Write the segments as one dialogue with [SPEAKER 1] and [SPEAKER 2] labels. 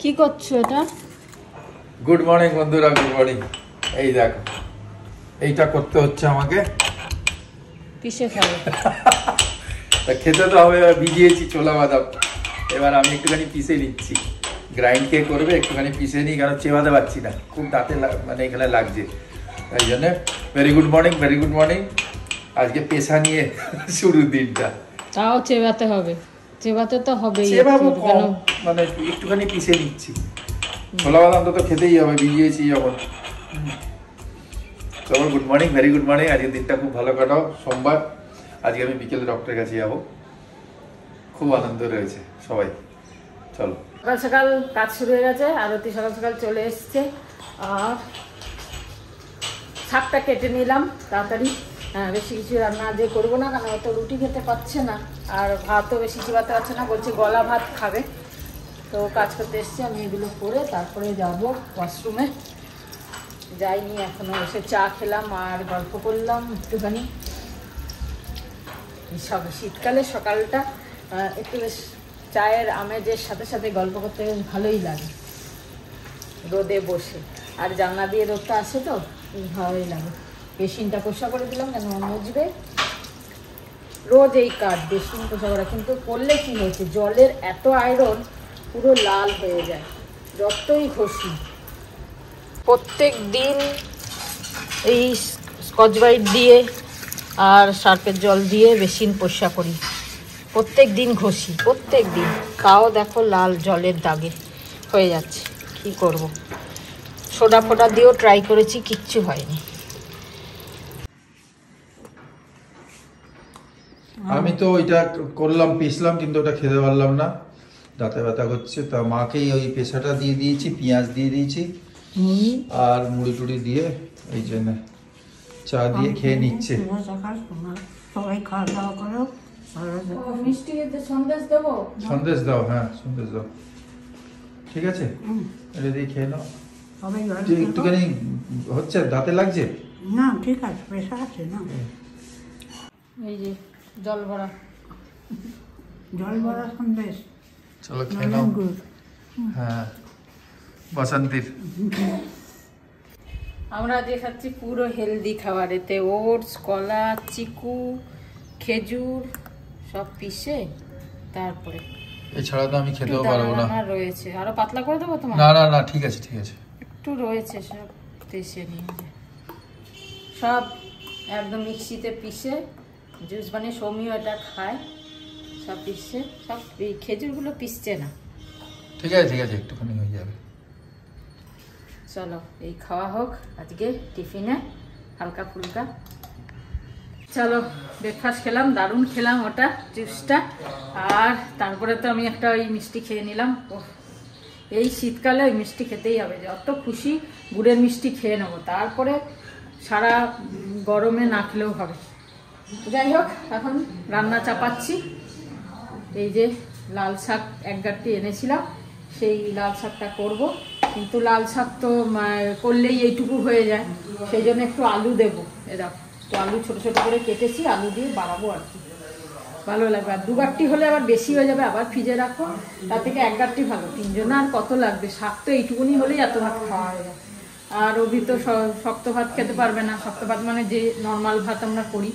[SPEAKER 1] কি করছো এটা?
[SPEAKER 2] গুড মর্নিং বন্ধুরা, গুড মর্নিং। এই দেখো, এইটা করতে হচ্ছে আমাকে,
[SPEAKER 1] পিষে খাবে।
[SPEAKER 2] খেতে তো হবে। এবার ভিজিয়েছি ছোলা বাদাম, এবার আমি একটুখানি পিষে নিচ্ছি। গ্রাইন্ড কে করবে, একটুখানি পিষে নিই, কারণ চেবাতে পারছি না, খুব দাঁতে মানে এখানে লাগছে। তাই জন্য very good morning, very good morning. আজকে পেশা নিয়ে শুরুর দিনটা।
[SPEAKER 1] তাও চেবাতে হবে, চেবাতে তো হবেই।
[SPEAKER 2] চেবাবো কম, মানে একটুখানি পিষে নিচ্ছি। ছোলা বাদাম তো খেতেই হবে, ভিজিয়েছি যখন। তখন good morning, very good morning. আজকের দিনটা খুব ভালো কাটাও। সোমবার, আজকে আমি বিকেলে ডক্টরের কাছে যাবো। খুব আনন্দ রয়েছে সবাই। চলো।
[SPEAKER 1] সকাল সকাল কাজ শুরু হয়ে গেছে, আরতি সকাল সকাল চলে এসছে। আর শাকটা কেটে নিলাম তাড়াতাড়ি। বেশি কিছু রান্না আজকে করবো না, কারণ অত রুটি খেতে পাচ্ছে না, আর ভাতও বেশি চিবাতে পারছে না, বলছে গলা ভাত খাবে। তো কাজ করতে এসছি, আমি এগুলো করে তারপরে যাব ওয়াশরুমে। যাইনি এখনো, এসে চা খেলাম আর গল্প করলাম একটুখানি। সব শীতকালে সকালটা একটু বেশ চায়ের আমেজের সাথে সাথে গল্প করতে বেশ ভালোই লাগে, রোদে বসে। আর জানলা দিয়ে রোদটা আসে তো ভালোই লাগে। বেসিনটা পরিষ্কার করে দিলাম, কেন মুছবে। রোজ এই কাজ, বেসিন পরিষ্কার করা, কিন্তু করলে কি হয়েছে, জলের এত আয়রন পুরো লাল হয়ে যায় যতই ঘষি। প্রত্যেক দিন এই স্কচ ব্রাইট দিয়ে আর সার্ফের জল দিয়ে বেসিন পরিষ্কার করি, প্রত্যেক দিন ঘষি, প্রত্যেক দিন। তাও দেখো লাল জলের দাগে হয়ে যাচ্ছে। কি করব, সোডা ফোডা দিয়েও ট্রাই করেছি, কিচ্ছু হয়নি।
[SPEAKER 2] আমি তো ওইটা করলাম, পিষলাম, কিন্তু ওটা খেতে পারলাম না, দাঁতে ব্যথা করছে। তা মাকেই ওই পেশাটা দিয়ে দিয়েছি, পেঁয়াজ দিয়ে দিয়েছি আর মুড়ি টুড়ি দিয়ে, এই জন্য চা দিয়ে খেয়ে নিচ্ছে।
[SPEAKER 3] সবাই খাওয়া দাওয়া করো।
[SPEAKER 1] মিষ্টি সন্দেশ দেবো?
[SPEAKER 2] সন্দেশ দাও, হ্যাঁ সন্দেশ দাও। ঠিক আছে, এটা দিয়ে খেয়ে নাও। একটুখানি হচ্ছে, দাঁতে লাগছে
[SPEAKER 3] না, ঠিক আছে, পেশা আছে না।
[SPEAKER 1] এই যে জল ভরা,
[SPEAKER 3] জল ভরা সন্দেশ।
[SPEAKER 2] চলো খেয়ে নাও। হ্যাঁ, বসন্তীর।
[SPEAKER 1] আমরা যে খাচ্ছি পুরো হেলদি খাবার, এতে ওটস, কলা, চিকু, খেজুর সব পিষে তারপরে।
[SPEAKER 2] এছাড়া তো আমি খেতেও পারবো না।
[SPEAKER 1] রয়েছে, আরো পাতলা করে দেবো তোমার?
[SPEAKER 2] না না না, ঠিক আছে ঠিক আছে।
[SPEAKER 1] একটু রয়েছে, সব পিষে নিয়ে সব একদম মিক্সিতে পিষে জুস বানিয়ে, সৌমিও এটা খায়। সব পিষে, সব এই খেজুরগুলো পিষছে না।
[SPEAKER 2] ঠিক আছে ঠিক আছে, একটুখানি হয়ে যাবে।
[SPEAKER 1] চলো এই খাওয়া হোক আজকে টিফিনে, হালকা ফুলকা। চলো ব্রেকফাস্ট খেলাম, দারুণ খেলাম ওটা, জুসটা। আর তারপরে তো আমি একটা ওই মিষ্টি খেয়ে নিলাম। এই শীতকালে ওই মিষ্টি খেতেই হবে, যত খুশি গুড়ের মিষ্টি খেয়ে নেবো, তারপরে সারা গরমে না খেলেও হবে। যাই হোক, এখন রান্না চাপাচ্ছি। এই যে লাল শাক এক গাঁটটি এনেছিলাম, সেই লাল শাকটা করব, কিন্তু লাল শাক তো করলেই এইটুকু হয়ে যায়, সেই জন্য একটু আলু দেবো। এরকম তো আলু ছোট ছোট করে কেটেছি, আলু দিয়ে বাড়াবো আর কি, ভালো লাগবে। আর দু গাঁটটি হলে আবার বেশি হয়ে যাবে, আবার ফ্রিজে রাখো। তার থেকে এক গাঁটটি ভালো, তিনজন আর কত লাগবে, শাক তো এইটুকুনি হলেই এত ভাত খাওয়া হয়ে যায়। আর অভি তো শক্ত ভাত খেতে পারবে না, শক্ত ভাত মানে যে নর্মাল ভাত আমরা করি,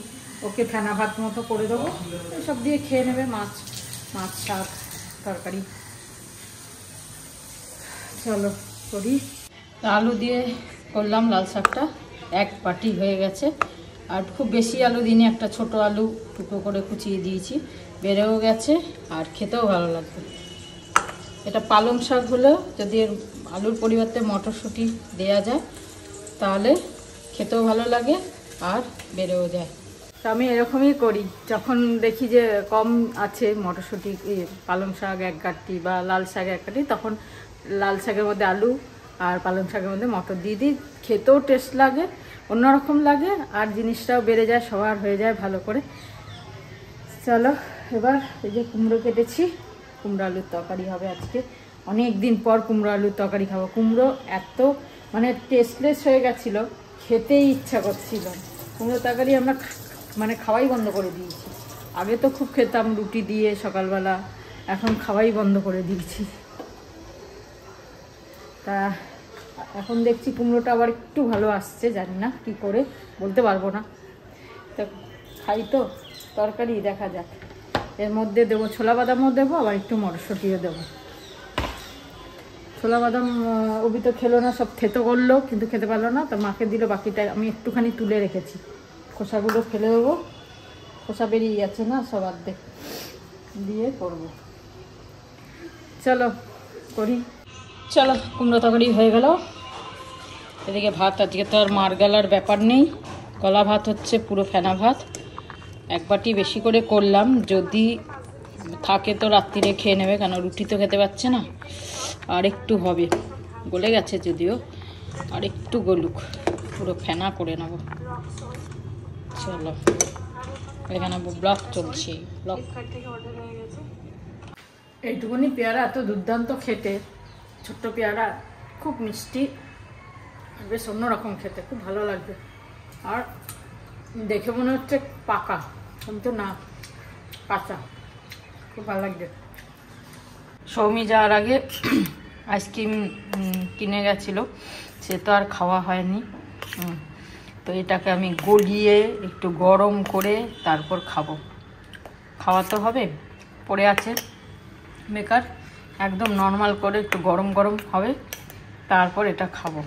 [SPEAKER 1] ওকে ফেনা ভাত মতো করে দেবো, এসব দিয়ে খেয়ে নেবে। মাছ শাক তরকারি। চলো করি। আলু দিয়ে করলাম লাল শাকটা, এক বাটি হয়ে গেছে। আর খুব বেশি আলু দিনে, একটা ছোট আলু টুকরো করে কুচিয়ে দিয়েছি, বেড়েও গেছে আর খেতেও ভালো লাগবে। এটা পালং শাক হলেও যদি এর আলুর পরিবর্তে মটরশুঁটি দেয়া যায় তাহলে খেতেও ভালো লাগে আর বেড়েও যায়। তো আমি এরকমই করি, যখন দেখি যে কম আছে মটরশুঁটি, পালং শাক এক গাঁটটি বা লাল শাক এক গাঁটটি, তখন লাল শাকের মধ্যে আলু আর পালং শাকের মধ্যে মটর দিয়ে দিই, খেতেও টেস্ট লাগে, অন্যরকম লাগে, আর জিনিসটাও বেড়ে যায়, সবার হয়ে যায় ভালো করে। চলো এবার এই যে কুমড়ো কেটেছি, কুমড়ো আলুর তরকারি হবে আজকে। অনেক দিন পর কুমড়ো আলুর তরকারি খাবো। কুমড়ো এত মানে টেস্টলেস হয়ে গেছিলো, খেতেই ইচ্ছা করছিল। কুমড়ো তরকারি আমরা মানে খাওয়াই বন্ধ করে দিয়েছি। আগে তো খুব খেতাম রুটি দিয়ে সকালবেলা, এখন খাওয়াই বন্ধ করে দিয়েছি। তা এখন দেখছি কুমড়োটা আবার একটু ভালো আসছে, জানি না কি করে, বলতে পারবো না। তো খাই তো তরকারি, দেখা যাক। এর মধ্যে দেবো ছোলা বাদামও দেবো, আবার একটু মটরশুঁটিও দেবো। ছোলা বাদাম অভি তো খেলো না, সব থেতো করলো কিন্তু খেতে পারলো না, তো মাকে দিল। বাকিটা আমি একটুখানি তুলে রেখেছি, খোসাগুলো ফেলে দেবো, খোসা বেরিয়ে যাচ্ছে না, সব অর্ধেক দিয়ে করব। চলো করি। চলো, কুমড়ো তরকারি হয়ে গেল। এদিকে ভাত, আজকে তো আর মার গলার ব্যাপার নেই, গলা ভাত হচ্ছে পুরো ফেনা ভাত। এক বাটি বেশি করে করলাম, যদি থাকে তো রাত্রিরে খেয়ে নেবে, কেন রুটি তো খেতে পারছে না। আর একটু হবে, গলে গেছে যদিও, আর একটু গলুক, পুরো ফেনা করে নেব। চলো, এখানে ব্লগ চলছে, ব্লগ এইটুকুনি পেয়ারা এত দুর্দান্ত খেতে, ছোট্ট পেয়ারা, খুব মিষ্টি, বেশ অন্যরকম খেতে, খুব ভালো লাগবে। আর দেখে মনে হচ্ছে পাকা, কিন্তু না, কাঁচা, খুব ভালো লাগবে। সৌমি যাওয়ার আগে আইসক্রিম কিনে গেছিলো, সে তো আর খাওয়া হয়নি। তো এটাকে আমি গলিয়ে একটু গরম করে তারপর খাবো, খাওয়া তো হবে, পড়ে আছে বেকার, একদম নর্মাল করে একটু গরম গরম হবে, তারপর এটা খাবো।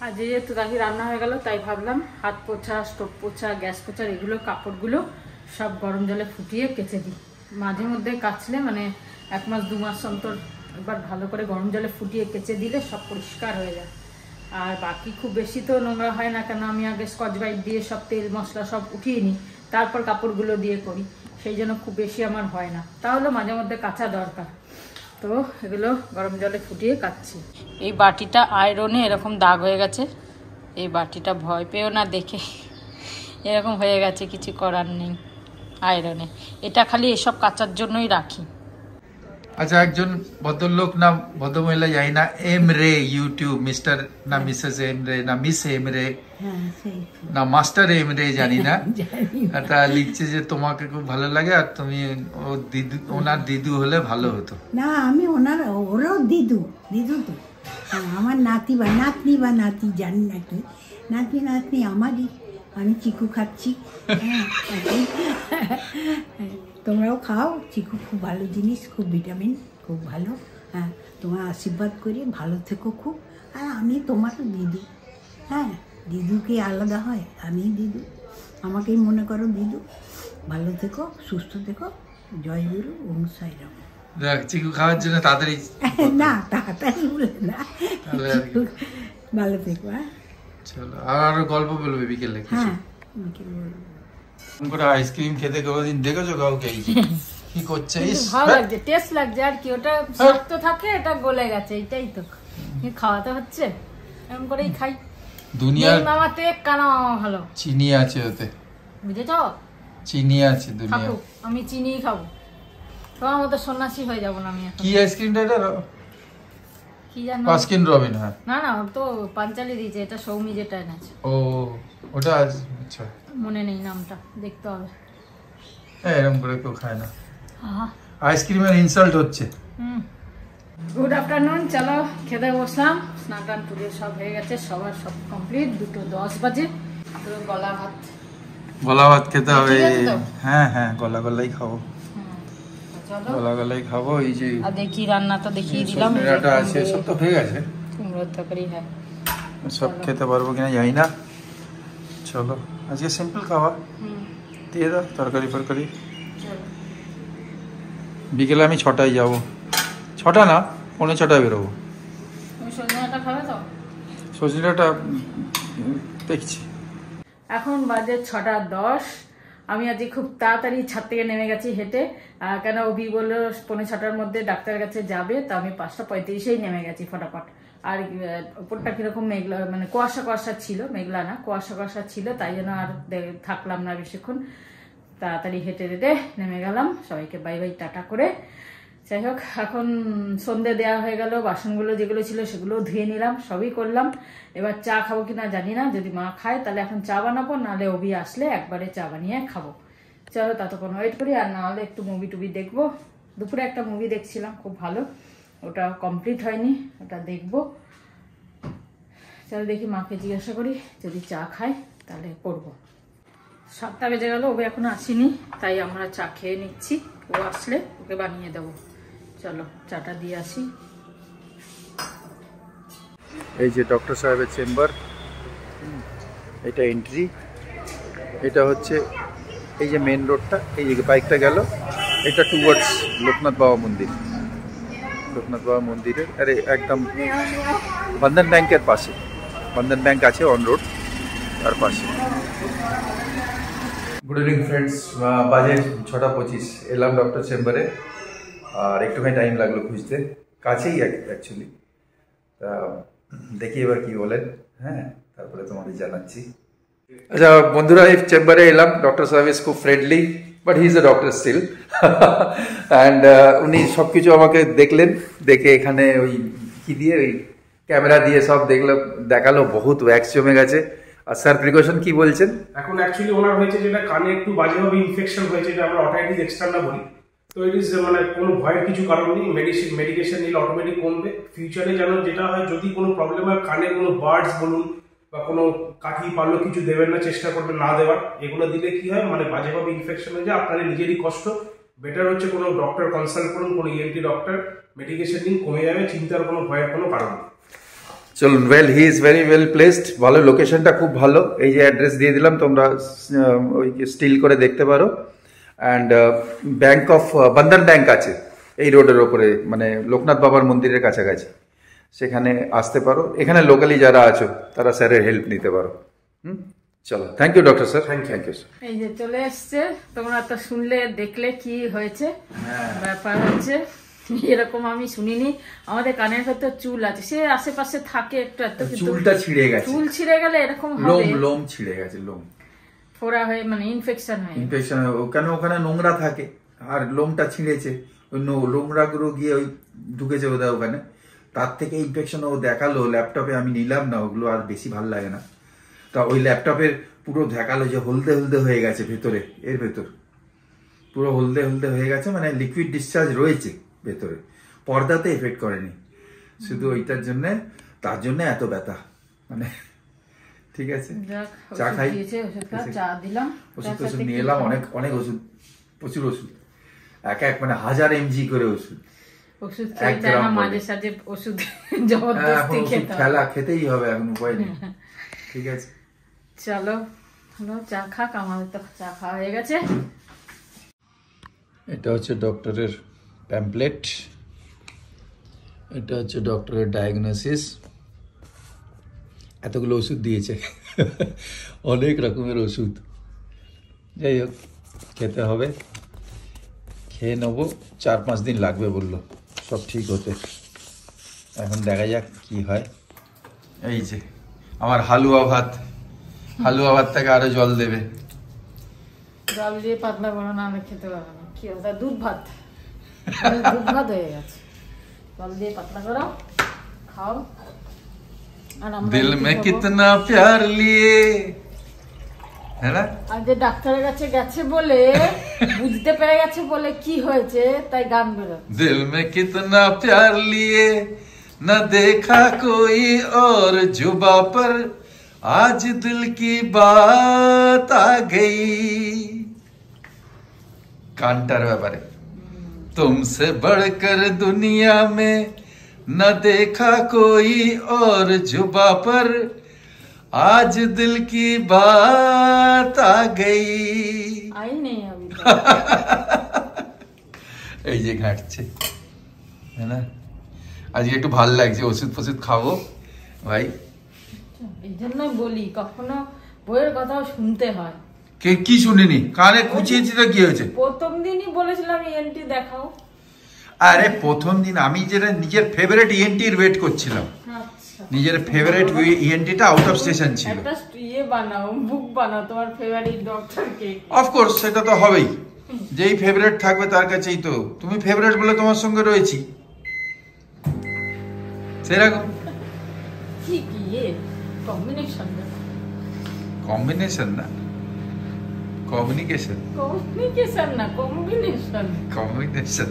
[SPEAKER 1] আর যেহেতু তাকে রান্না হয়ে গেল, তাই ভাবলাম হাত পোছা, স্টোভ পোছা, গ্যাস পোছার এগুলো কাপড়গুলো সব গরম জলে ফুটিয়ে কেচে দিই। মাঝে মধ্যে কাচলে, মানে 1 মাস 2 মাস অন্তর একবার ভালো করে গরম জলে ফুটিয়ে কেচে দিলে সব পরিষ্কার হয়ে যায়। আর বাকি খুব বেশি তো নোংরা হয় না, কেন আমি আগে স্কচ ব্রাইট দিয়ে সব তেল মশলা সব উঠিয়ে নিই, তারপর কাপড়গুলো দিয়ে করি, সেই জন্য খুব বেশি আমার হয় না। তাহলে মাঝে মধ্যে কাচা দরকার, তো এগুলো গরম জলে ফুটিয়ে কাচ্ছি। এই বাটিটা আয়রনে এরকম দাগ হয়ে গেছে, এই বাটিটা ভয় পেও না দেখে, এরকম হয়ে গেছে, কিছু করার নেই, আয়রনে। এটা খালি এসব কাচার জন্যই রাখি।
[SPEAKER 2] আচ্ছা, একজন ভদ্রলোক না ভদ্রমহিলা, জানি না, এম রে ইউটিউব, মিস্টার না মিসেস এম রে না মিস এম রে না মাস্টার এম রে, জানি না, এটা লিখছে যে তোমাকে খুব ভালো লাগে আর তুমি ওনার দিদু হলে ভালো হতো।
[SPEAKER 3] না, আমি ওরাও দিদু তো, আমার নাতি বা নাতি জানি না কি, নাতনি আমারই, আমি চিকু খাচ্ছি। তোমরাও খাও, চিকু খুব ভালো জিনিস, খুব ভিটামিন, খুব ভালো। হ্যাঁ, তোমার আশীর্বাদ করি, ভালো থেকো খুব। আর আমি তোমার দিদু, হ্যাঁ, দিদু কি আলাদা হয়? আমি দিদু, আমাকেই মনে করো দিদু। ভালো থেকো, সুস্থ থেকো, জয় গুরু, ওম সাই রাম।
[SPEAKER 2] চিকু খাওয়ার জন্য তাড়াতাড়ি
[SPEAKER 3] না, তাড়াতাড়ি বলে না, ভালো থেকো। হ্যাঁ,
[SPEAKER 2] চলো, আর গল্প বলবে বিকেলে?
[SPEAKER 3] হ্যাঁ,
[SPEAKER 2] আইসক্রিম খেতে কোনোদিন দেখেছো কাউকে কি করছে?
[SPEAKER 1] ভালো লাগছে, টেস্ট লাগছে, আর কি, ওটা শক্ত থাকে, এটা গলে গেছে, এটাই তো খাওয়াতে হচ্ছে, এরকম করেই খাই।
[SPEAKER 2] দুনিয়ার
[SPEAKER 1] মামাতে কানা ভালো
[SPEAKER 2] চিনি আছে ওতে,
[SPEAKER 1] বুঝেছ?
[SPEAKER 2] চিনি আছে দুনিয়া,
[SPEAKER 1] আমি চিনি খাবো, তোমার মতো সন্ন্যাসী হয়ে যাবো না আমি এখন।
[SPEAKER 2] কি আইসক্রিমটা এটা?
[SPEAKER 1] কি জানো,
[SPEAKER 2] বাস্কিন রবিন? হ্যাঁ,
[SPEAKER 1] না না, ও তো পাঞ্চালি দিয়েছে, এটা সৌমি যেটা এনেছে।
[SPEAKER 2] ও, ওটা আচ্ছা,
[SPEAKER 1] মনে নেই নামটা, দেখতে হবে।
[SPEAKER 2] এরকম করে কেউ খায় না, আইসক্রিমের ইনসাল্ট হচ্ছে।
[SPEAKER 1] গুড আফটারনুন, চলো খেতে বসলাম, স্নান টান পুজো সব হয়ে গেছে, সবার সব কমপ্লিট, 2:10 বাজে। তো গলা ভাত
[SPEAKER 2] খেতে হবে। হ্যাঁ হ্যাঁ, গলাই খাবো, গলাই খাবো। এই যে
[SPEAKER 1] দেখি রান্নাটা দেখিয়ে দিলাম,
[SPEAKER 2] আছে, সব তো হয়ে গেছে,
[SPEAKER 1] কুমড়োর তরকারি, হ্যাঁ,
[SPEAKER 2] সব খেতে পারবো কিনা জানি না। চলো, আজকে সিম্পল খাওয়া, দিয়ে দাও তরকারি ফরকারি। বিকেলে আমি 6টায় যাবো, 6টা না 6:45 বেরোবো।
[SPEAKER 1] তুমি সজনাটা খাবে তো?
[SPEAKER 2] সজনাটা দেখছি।
[SPEAKER 1] এখন বাজে 6:10। আমি আজকে খুব তাড়াতাড়ি ছাদ থেকে নেমে গেছি হেঁটে, কেন অভি বললো 6:45 মধ্যে ডাক্তারের কাছে যাবে, তো আমি 5:35-এই নেমে গেছি ফটাফট। আর উপরটা কিরকম মেঘলা, মানে কুয়াশা ছিল, মেঘলা না, কুয়াশা ছিল, তাই জন্য আর থাকলাম না বেশিক্ষণ, তাড়াতাড়ি হেঁটে নেমে গেলাম। সবাইকে বাই বাই টাটা করে, যাই হোক, এখন সন্ধে দেওয়া হয়ে গেল, বাসনগুলো যেগুলো ছিল সেগুলো ধুয়ে নিলাম, সবই করলাম। এবার চা খাবো কিনা জানি না, যদি মা খায় তাহলে এখন চা বানাবো, নাহলে অভি আসলে একবারে চা বানিয়ে খাবো। চলো ততক্ষণ ওয়েট করি, আর নাহলে একটু মুভি টুভি দেখবো। দুপুরে একটা মুভি দেখছিলাম, খুব ভালো, ওটা কমপ্লিট হয়নি, ওটা দেখবো। চলো দেখি, মাকে জিজ্ঞাসা করি, যদি চা খায় তাহলে করবো। 7টা বেজে গেল, ও এখনো আসেনি, তাই আমরা চা খেয়ে নিচ্ছি। ও আসলে ওকে বানিয়ে দেবো। চলো চাটা দিয়ে আসি।
[SPEAKER 2] এই যে ডক্টর সাহেবের চেম্বার, এটা এন্ট্রি। এটা হচ্ছে এই যে মেন রোডটা, এই যে বাইকটা গেল, এটা টুয়ার্ডস লোকনাথ বাবা মন্দির। লোকনাথ বাবা মন্দিরের আরে একদম বন্ধন ব্যাংকের পাশে, বন্ধন ব্যাংক আছে অন রোড, তার পাশে। গুড ইভিনিং ফ্রেন্ডস, বাজে 6:25, এলাম ডক্টর চেম্বারে। আর একটুখানি টাইম লাগলো খুঁজতে, কাছেই অ্যাকচুয়ালি। তা দেখি এবার কি বলেন, হ্যাঁ তারপরে তোমাদের জানাচ্ছি। আচ্ছা বন্ধুরা, এই চেম্বারে এলাম। ডক্টর সাহেব ইজ খুব friendly, but he is a doctor still. And উনি সব কিছু আমাকে দেখলেন, দেখে এখানে ওই কি দিয়ে, ওই ক্যামেরা দিয়ে সব দেখালো, বহুত ওয়্যাক্স জমে গেছে। আর স্যার প্রিকশন কি বলছেন?
[SPEAKER 4] এখন অ্যাকচুয়ালি ওনার হয়েছে যেটা কানে একটু বাজেভাবে ইনফেকশন হয়েছে, যেটা আমরা অটাইটিস এক্সটার্না বলি। তো ইট ইজ মানে কোনো ভয়ের কিছু কারণ নেই, মেডিকেশন নিলে অটোমেটিক কমবে। ফিউচারে যেন যেটা হয়, যদি কোনো প্রবলেম হয়, কানে কোনো বার্ডস বলুন বা কোনো কাঠি পাল্লো কিছু দেবেন না, চেষ্টা করবেন না দেওয়ার। এগুলো দিলে কি হয়, মানে বাজেভাবে ইনফেকশন হয়ে যায়, আপনার নিজেরই কষ্ট। বেটার হচ্ছে কোনো ডক্টর কনসাল্ট করুন, কোনো ইএনটি ডক্টর, মেডিকেশন নিন, কমে যাবে, চিন্তার কোনো ভয়ের কোনো কারণ নেই।
[SPEAKER 2] চলুন, well he is very well placed, ভালো, লোকেশনটা খুব ভালো। এই যে অ্যাড্রেস দিয়ে দিলাম, তোমরা ওই স্টিল করে দেখতে পারো। And bank of Bandhan bank আছে এই রোডের ওপরে, মানে লোকনাথ বাবার মন্দিরের কাছাকাছি। সেখানে আসতে পারো, এখানে লোকালি যারা আছো তারা স্যারের হেল্প নিতে পারো। চলো, thank you doctor sir. Thank you sir.
[SPEAKER 1] এই যে চলে এসছে, তোমরা তো শুনলে, দেখলে কি হয়েছে। ব্যাপার হচ্ছে এরকম আমি শুনিনি। আমাদের কানের ভেতর চুল আছে, সে আশেপাশে থাকে একটু এত,
[SPEAKER 2] চুলটা ছিঁড়ে গেছে।
[SPEAKER 1] চুল ছিঁড়ে গেলে এরকম হবে,
[SPEAKER 2] লোম ছিঁড়ে গেছে, লোম
[SPEAKER 1] ফোড়া হয়ে, মানে ইনফেকশন হয়।
[SPEAKER 2] ইনফেকশন হয়, কেন ওখানে নোংরা থাকে, আর লোমটা ছিঁড়েছে, ওই নোংরা গুলো গিয়ে ওই ঢুকেছে বোধহয় ওখানে, তার থেকে ইনফেকশন ও দেখালো। ল্যাপটপে আমি নিলাম না ওগুলো, আর বেশি ভালো লাগে না। তা ওই ল্যাপটপের পুরো দেখালো যে হলদে হলদে হয়ে গেছে ভেতরে, এর ভেতর পুরো হলদে হলদে হয়ে গেছে, মানে লিকুইড ডিসচার্জ রয়েছে ভেতরে, পর্দাতে এফেক্ট করেনি, শুধু ওইটার জন্য, তার জন্য এত ব্যথা। মানে ঠিক আছে, চা খাই,
[SPEAKER 1] চা দিলাম,
[SPEAKER 2] ওষুধ টষুধ নিয়ে এলাম, অনেক ওষুধ, প্রচুর ওষুধ, এক মানে 1000 mg করে ওষুধ।
[SPEAKER 1] ওষুধ খেতে না, মাঝে সাঝে ওষুধ জবরদস্তি
[SPEAKER 2] খেতেই হবে, এখন উপায় নেই। ঠিক আছে,
[SPEAKER 1] চলো চা খাক, আমাদের তো চা খাওয়া হয়ে গেছে।
[SPEAKER 2] এটা হচ্ছে ডক্টরের প্যাম্পলেট, এটা হচ্ছে ডক্টরের ডায়াগনোসিস। এতগুলো ওষুধ দিয়েছে, অনেক রকমের ওষুধ। যাই হোক, খেতে হবে, খেয়ে নেবো। 4-5 দিন লাগবে বললো সব ঠিক হতে। এখন দেখা যাক কি হয়। এই যে আমার হালুয়া ভাত থেকে আরো জল দেবে।
[SPEAKER 1] জল দিয়ে পাতলা করে না আমি খেতে পারবো না। কি হবে, দুধ ভাত হয়ে গেছে। জল দিয়ে পাতলা করো, খাও।
[SPEAKER 2] দিল মে কিতনা প্যার লিয়ে, হ্যাঁ না?
[SPEAKER 1] আর যে ডাক্তারের কাছে গেছে বলে বুঝতে পেরে গেছে বলে কি হয়েছে, তাই গান বেরো।
[SPEAKER 2] দিল মে কিতনা প্যার লিয়ে না দেখা কোই और जुबा पर आज दिल की बात आ गई। কান্টার ব্যাপারে, तुमसे बढ़कर दुनिया में न देखा कोई और जुबा पर आज दिल की बात आ गई।
[SPEAKER 1] आई नहीं अभी
[SPEAKER 2] এই যে ঘাটছে, है ना? আজকে একটু ভালো লাগছে, ওষুধ ফষুধ খাবো ভাই।
[SPEAKER 1] এই জন্যই বলি, কখনো বইয়ের কথাও শুনতে হয়।
[SPEAKER 2] কি শুনিনি, কানে খুঁচিয়েছি তো কি হয়েছে?
[SPEAKER 1] প্রথম দিনই বলেছিলাম ইএনটি দেখাও।
[SPEAKER 2] আরে প্রথম দিন আমি যেটা নিজের ফেভারিট ইএনটির ওয়েট করছিলাম, নিজের ফেভারিট ইএনটিটা আউট অফ স্টেশন ছিল।
[SPEAKER 1] একটা ইয়ে বানাও, বুক বানাও তোমার ফেভারিট ডক্টর কে।
[SPEAKER 2] অফকোর্স সেটা তো হবেই, যেই ফেভারিট থাকবে তার কাছেই তো। তুমি ফেভারিট বলে তোমার সঙ্গে রয়েছি, সেরকম
[SPEAKER 1] কি কম্বিনেশন না
[SPEAKER 2] কম্বিনেশন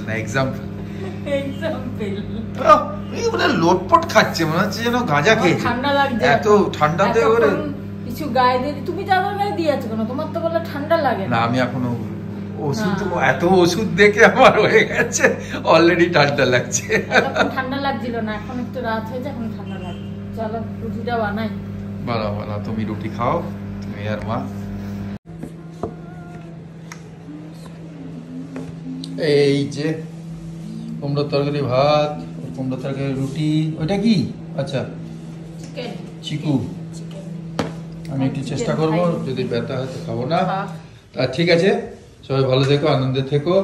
[SPEAKER 2] না এক্সাম্পল।
[SPEAKER 1] এক্সাম্পল
[SPEAKER 2] এই মানে লোটপট খাচ্ছে, মনে হচ্ছে যেন গাঁজা খেয়েছে।
[SPEAKER 1] ঠান্ডা লাগছে
[SPEAKER 2] এত ঠান্ডাতে ওরে
[SPEAKER 1] কিছু গায়ে দিয়ে তুমি চাদর গায়ে দিয়েছো কেন? তোমার তো বলে ঠান্ডা লাগে
[SPEAKER 2] না। আমি এখনো ওষুধ, এত ওষুধ দেখে আমার হয়ে গেছে অলরেডি ঠান্ডা লাগছে।
[SPEAKER 1] ঠান্ডা লাগছিল না, এখন একটু রাত হয়েছে, এখন ঠান্ডা লাগছে। চলো রুটিটা বানাই।
[SPEAKER 2] বানাও বানাও, তুমি রুটি খাও, তুমি আর মা। এই যে কুমড়োর তরকারি ভাত, কুমড়োর তরকারি রুটি। ওইটা কি? আচ্ছা চিকু। আমি একটু চেষ্টা করবো, যদি ব্যথা হয় তো খাবো না। ঠিক আছে, সবাই ভালো থেকো, আনন্দে থেকো,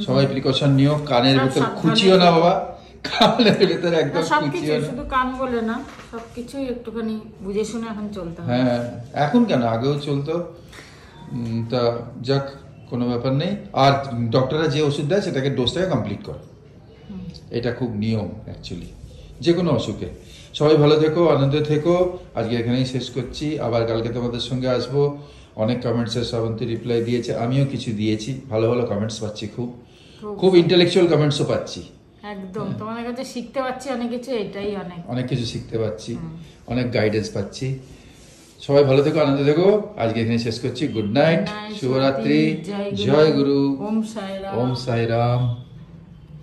[SPEAKER 2] সবাই প্রিকশন নিও। কানের ভিতর খুঁচিও না বাবা, কানের ভিতরে একদম খুঁচিও না।
[SPEAKER 1] শুধু কান বলে না, সবকিছুই একটুখানি বুঝে শুনে এখন চলতে হবে।
[SPEAKER 2] হ্যাঁ, এখন কেন, আগেও চলতো। তা যাক, কোনো ব্যাপার নেই। আর ডক্টররা যে ওষুধ দেয় সেটাকে ডোজটাকে কমপ্লিট করো, এটা খুব নিয়ম অ্যাকচুয়ালি যে কোনো অসুখে। সবাই ভালো থেকো, আনন্দে থেকো। আজকে এখানেই শেষ করছি, আবার কালকে তোমাদের সঙ্গে আসবো। অনেক কমেন্টসের শ্রাবন্তী রিপ্লাই দিয়েছে, আমিও কিছু দিয়েছি। ভালো ভালো কমেন্টস পাচ্ছি, খুব ইন্টেলেকচুয়াল কমেন্টসও পাচ্ছি।
[SPEAKER 1] একদম তোমাদের কাছে শিখতে পাচ্ছি অনেক কিছু, এটাই অনেক কিছু
[SPEAKER 2] শিখতে পাচ্ছি, অনেক গাইডেন্স পাচ্ছি। সবাই ভালো থেকো, আনন্দে থেকো। আজকে এখানে শেষ করছি। গুড নাইট, শুভরাত্রি, জয় গুরু, ওম সাই Ram,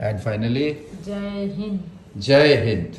[SPEAKER 2] and finally
[SPEAKER 1] Joy Hind.
[SPEAKER 2] Joy Hind.